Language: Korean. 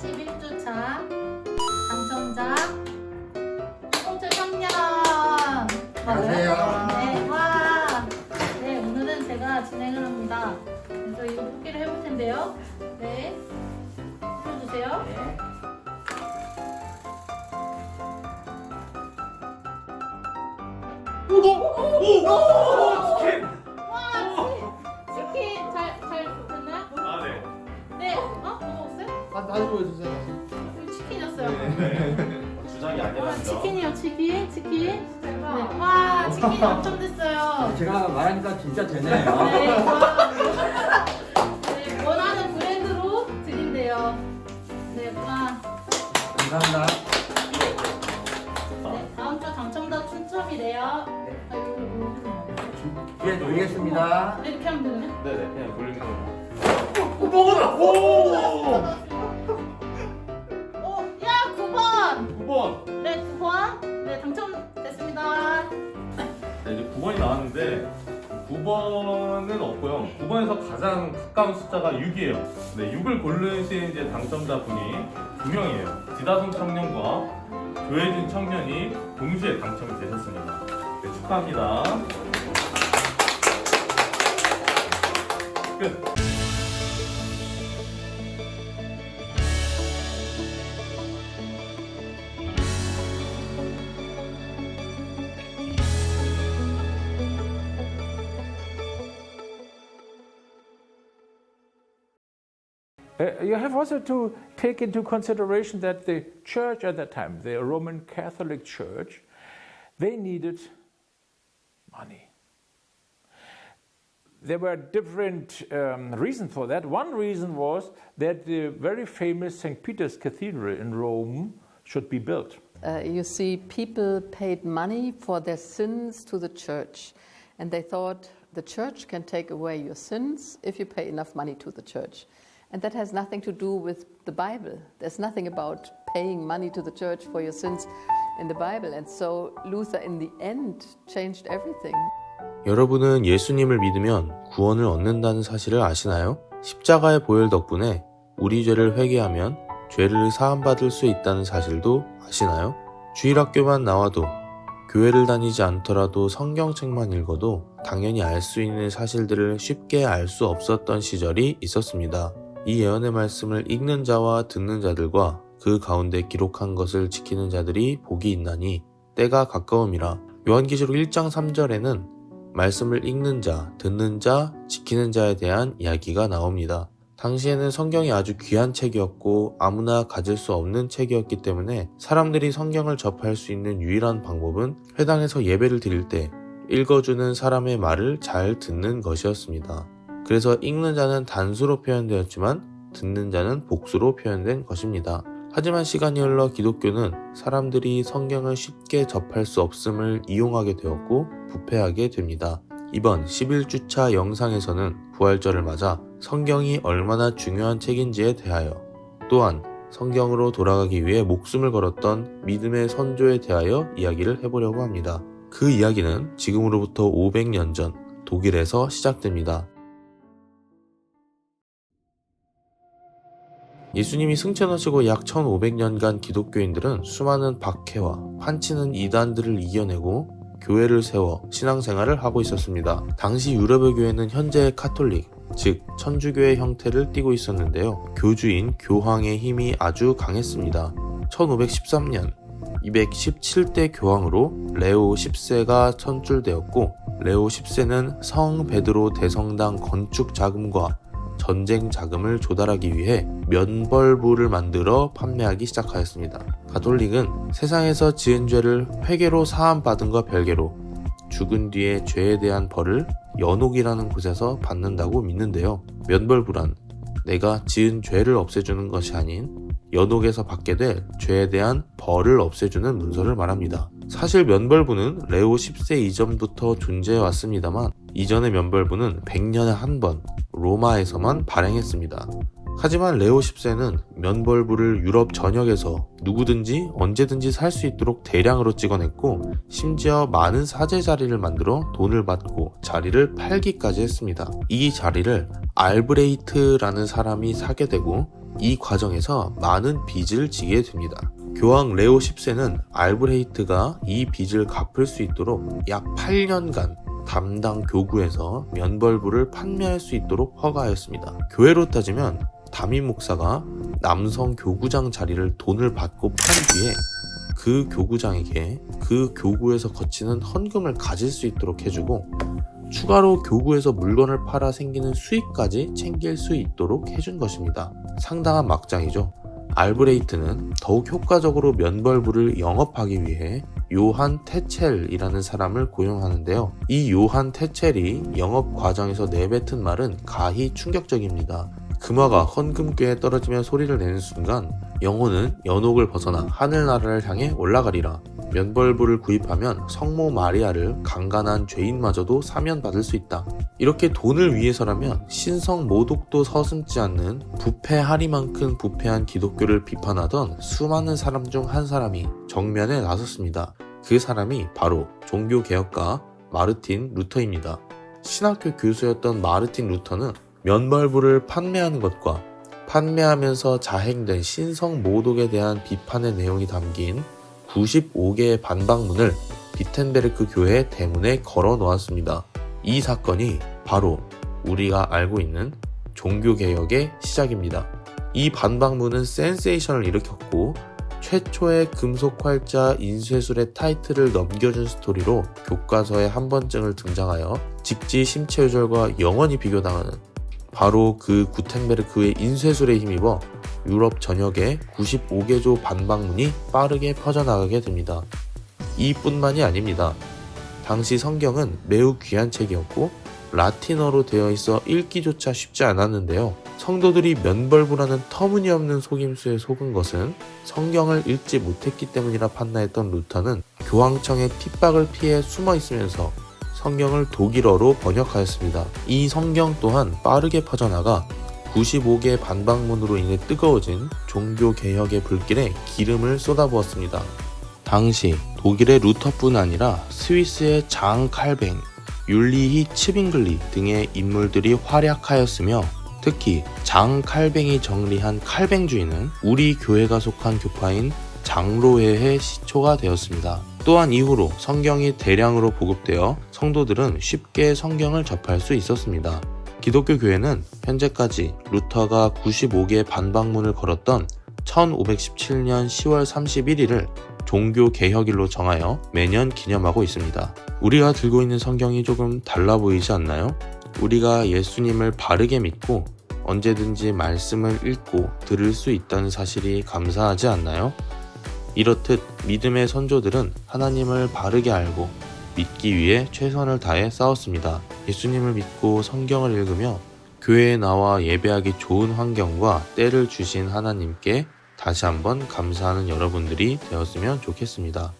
11주차 당첨자 홍철성년 맞아요? 네, 와. 네, 오늘은 제가 진행을 합니다. 그래서 이거 뽑기를 해볼 텐데요. 네, 풀어주세요. 네. 치킨! 치킨 잘 됐나요? 아, 네. 네, 뭐 먹었어요? 다시 보여주세요. 이거 치킨이었어요. 주장이 와, 아니라서. 치킨이요, 치킨. 네, 와, 치킨이 당첨됐어요. 제가 말하니까 진짜 되네요. 네, 와. 네, 원하는 브랜드로 드린대요. 네, 와. 감사합니다. 네, 다음 주 당첨자 추첨이래요. 뒤에 돌리겠습니다. 이렇게 하면 되나요? 네네, 그냥 돌리면 돼요. 야, 9번. 9번! 네, 9번. 네, 당첨됐습니다. 네, 이제 9번이 나왔는데 9번은 없고요. 9번에서 가장 가까운 숫자가 6이에요. 네, 6을 고르신 이제 당첨자분이 2명이에요. 지다성 청년과 교혜진 청년이 동시에 당첨이 되셨습니다. 네, 축하합니다. 끝. You have also to take into consideration that the church at that time, the Roman Catholic Church, they needed money. There were different reasons for that. One reason was that the very famous St. Peter's Cathedral in Rome should be built. You see, people paid money for their sins to the church, and they thought the church can take away your sins if you pay enough money to the church. And that has nothing to do with the Bible. There's nothing about paying money to the church for your sins in the Bible. And so Luther, in the end, changed everything. 여러분은 예수님을 믿으면 구원을 얻는다는 사실을 아시나요? 십자가의 보혈 덕분에 우리 죄를 회개하면 죄를 사함받을 수 있다는 사실도 아시나요? 주일학교만 나와도 교회를 다니지 않더라도 성경책만 읽어도 당연히 알 수 있는 사실들을 쉽게 알 수 없었던 시절이 있었습니다. 이 예언의 말씀을 읽는 자와 듣는 자들과 그 가운데 기록한 것을 지키는 자들이 복이 있나니 때가 가까움이라. 요한계시록 1장 3절에는 말씀을 읽는 자, 듣는 자, 지키는 자에 대한 이야기가 나옵니다. 당시에는 성경이 아주 귀한 책이었고 아무나 가질 수 없는 책이었기 때문에 사람들이 성경을 접할 수 있는 유일한 방법은 회당에서 예배를 드릴 때 읽어주는 사람의 말을 잘 듣는 것이었습니다. 그래서 읽는 자는 단수로 표현되었지만 듣는 자는 복수로 표현된 것입니다. 하지만 시간이 흘러 기독교는 사람들이 성경을 쉽게 접할 수 없음을 이용하게 되었고 부패하게 됩니다. 이번 11주차 영상에서는 부활절을 맞아 성경이 얼마나 중요한 책인지에 대하여, 또한 성경으로 돌아가기 위해 목숨을 걸었던 믿음의 선조에 대하여 이야기를 해보려고 합니다. 그 이야기는 지금으로부터 500년 전 독일에서 시작됩니다. 예수님이 승천하시고 약 1500년간 기독교인들은 수많은 박해와 판치는 이단들을 이겨내고 교회를 세워 신앙생활을 하고 있었습니다. 당시 유럽의 교회는 현재의 카톨릭, 즉 천주교의 형태를 띠고 있었는데요. 교주인 교황의 힘이 아주 강했습니다. 1513년 217대 교황으로 레오 10세가 선출되었고, 레오 10세는 성 베드로 대성당 건축 자금과 전쟁 자금을 조달하기 위해 면벌부를 만들어 판매하기 시작하였습니다. 가톨릭은 세상에서 지은 죄를 회개로 사함받은 것 별개로 죽은 뒤에 죄에 대한 벌을 연옥이라는 곳에서 받는다고 믿는데요. 면벌부란 내가 지은 죄를 없애주는 것이 아닌 연옥에서 받게 될 죄에 대한 벌을 없애주는 문서를 말합니다. 사실 면벌부는 레오 10세 이전부터 존재해 왔습니다만 이전의 면벌부는 100년에 한 번 로마에서만 발행했습니다. 하지만 레오 10세는 면벌부를 유럽 전역에서 누구든지 언제든지 살 수 있도록 대량으로 찍어냈고, 심지어 많은 사제 자리를 만들어 돈을 받고 자리를 팔기까지 했습니다. 이 자리를 알브레이트라는 사람이 사게 되고 이 과정에서 많은 빚을 지게 됩니다. 교황 레오 10세는 알브레히트가 이 빚을 갚을 수 있도록 약 8년간 담당 교구에서 면벌부를 판매할 수 있도록 허가하였습니다. 교회로 따지면 담임 목사가 남성 교구장 자리를 돈을 받고 판 뒤에 그 교구장에게 그 교구에서 거치는 헌금을 가질 수 있도록 해주고 추가로 교구에서 물건을 팔아 생기는 수익까지 챙길 수 있도록 해준 것입니다. 상당한 막장이죠. 알브레히트는 더욱 효과적으로 면벌부를 영업하기 위해 요한 테첼이라는 사람을 고용하는데요. 이 요한 테첼이 영업 과정에서 내뱉은 말은 가히 충격적입니다. 금화가 헌금궤에 떨어지며 소리를 내는 순간 영혼은 연옥을 벗어나 하늘나라를 향해 올라가리라. 면벌부를 구입하면 성모 마리아를 강간한 죄인마저도 사면받을 수 있다. 이렇게 돈을 위해서라면 신성 모독도 서슴지 않는 부패하리만큼 부패한 기독교를 비판하던 수많은 사람 중 한 사람이 정면에 나섰습니다. 그 사람이 바로 종교개혁가 마르틴 루터입니다. 신학교 교수였던 마르틴 루터는 면벌부를 판매하는 것과 판매하면서 자행된 신성 모독에 대한 비판의 내용이 담긴 95개의 반박문을 비텐베르크 교회 대문에 걸어 놓았습니다. 이 사건이 바로 우리가 알고 있는 종교개혁의 시작입니다. 이 반박문은 센세이션을 일으켰고 최초의 금속 활자 인쇄술의 타이틀을 넘겨준 스토리로 교과서에 한 번쯤을 등장하여 직지 심체유절과 영원히 비교당하는 바로 그 구텐베르크의 인쇄술에 힘입어 유럽 전역에 95개조 반박문이 빠르게 퍼져나가게 됩니다. 이뿐만이 아닙니다. 당시 성경은 매우 귀한 책이었고 라틴어로 되어 있어 읽기조차 쉽지 않았는데요. 성도들이 면벌부라는 터무니없는 속임수에 속은 것은 성경을 읽지 못했기 때문이라 판단했던 루터는 교황청의 핍박을 피해 숨어 있으면서 성경을 독일어로 번역하였습니다. 이 성경 또한 빠르게 퍼져나가 95개의 반박문으로 인해 뜨거워진 종교개혁의 불길에 기름을 쏟아부었습니다. 당시 독일의 루터뿐 아니라 스위스의 장 칼뱅, 율리히 츠빙글리 등의 인물들이 활약하였으며 특히 장 칼뱅이 정리한 칼뱅주의는 우리 교회가 속한 교파인 장로회의 시초가 되었습니다. 또한 이후로 성경이 대량으로 보급되어 성도들은 쉽게 성경을 접할 수 있었습니다. 기독교 교회는 현재까지 루터가 95개의 반박문을 걸었던 1517년 10월 31일을 종교개혁일로 정하여 매년 기념하고 있습니다. 우리가 들고 있는 성경이 조금 달라 보이지 않나요? 우리가 예수님을 바르게 믿고 언제든지 말씀을 읽고 들을 수 있다는 사실이 감사하지 않나요? 이렇듯 믿음의 선조들은 하나님을 바르게 알고 믿기 위해 최선을 다해 싸웠습니다. 예수님을 믿고 성경을 읽으며 교회에 나와 예배하기 좋은 환경과 때를 주신 하나님께 다시 한번 감사하는 여러분들이 되었으면 좋겠습니다.